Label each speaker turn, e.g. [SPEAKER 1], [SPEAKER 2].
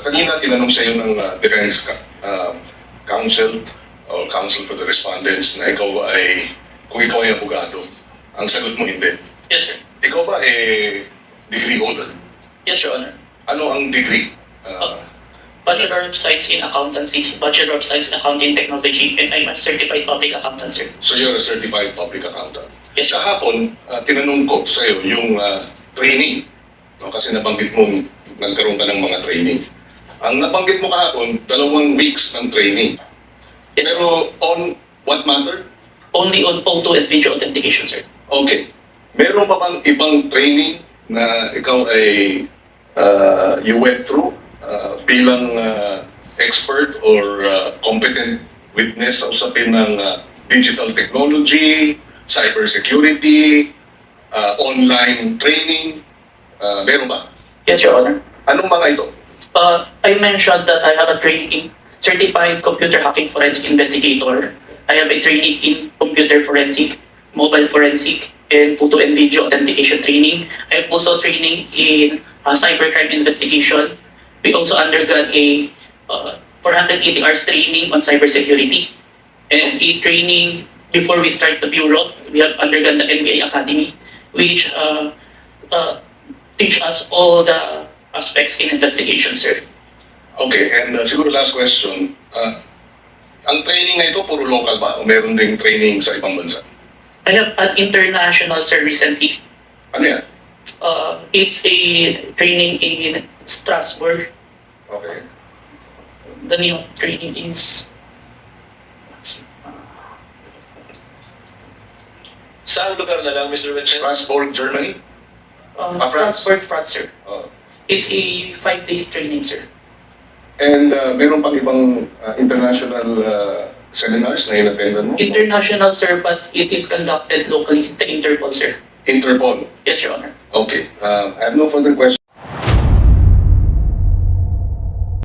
[SPEAKER 1] kanina tinanong sa iyo ng Defense Counsel o Counsel for the Respondents na ikaw ay, kung ikaw ay abogado, ang sagot mo hindi.
[SPEAKER 2] Yes, sir.
[SPEAKER 1] Ikaw ba degree holder?
[SPEAKER 2] Yes, Your Honor.
[SPEAKER 1] Ano ang degree?
[SPEAKER 2] Bachelor of Science in Accountancy, Bachelor of Science in Accounting Technology, and I'm a certified public accountant, sir.
[SPEAKER 1] So you're a certified public accountant.
[SPEAKER 2] Yes, sir.
[SPEAKER 1] Kahapon, tinanong ko sa iyo yung training. No, kasi nabanggit mo nagkaroon ka ng mga training. Ang nabanggit mo kahapon, 2 weeks ng training.
[SPEAKER 2] Yes, sir.
[SPEAKER 1] Pero on what matter?
[SPEAKER 2] Only on photo and video authentication, sir.
[SPEAKER 1] Okay. Meron pa bang ibang training na ikaw ay you went through bilang expert or competent witness sa usapin ng digital technology, cybersecurity, online training? Meron ba?
[SPEAKER 2] Yes, Your Honor.
[SPEAKER 1] Anong mga ito?
[SPEAKER 2] I mentioned that I have a training in Certified Computer Hacking Forensic Investigator. I have a training in Computer Forensic, Mobile Forensic, and Photo and Video Authentication training. I have also training in Cybercrime Investigation. We also undergone a 480 hours training on cybersecurity. And a training before we start the bureau, we have undergone the NBA Academy, which teach us all the aspects in investigation, sir.
[SPEAKER 1] Okay, and siguro last question. Ang training na ito, puro local ba? O meron ding training sa ibang bansa?
[SPEAKER 2] I have an international, sir, recently.
[SPEAKER 1] Ano yan?
[SPEAKER 2] It's a training in Strasbourg.
[SPEAKER 1] Okay.
[SPEAKER 2] The name of training is...
[SPEAKER 3] Saan lugar na lang, Mr. Vincent?
[SPEAKER 1] Strasbourg, Germany? France.
[SPEAKER 2] Strasbourg, France, sir.
[SPEAKER 1] Oh.
[SPEAKER 2] It's a 5 days training, sir.
[SPEAKER 1] And meron pang ibang international seminars na in-attendan mo?
[SPEAKER 2] International, sir, but it is conducted locally, the Interpol, sir.
[SPEAKER 1] Interpol.
[SPEAKER 2] Yes, Your Honor.
[SPEAKER 1] Okay. I have no further questions.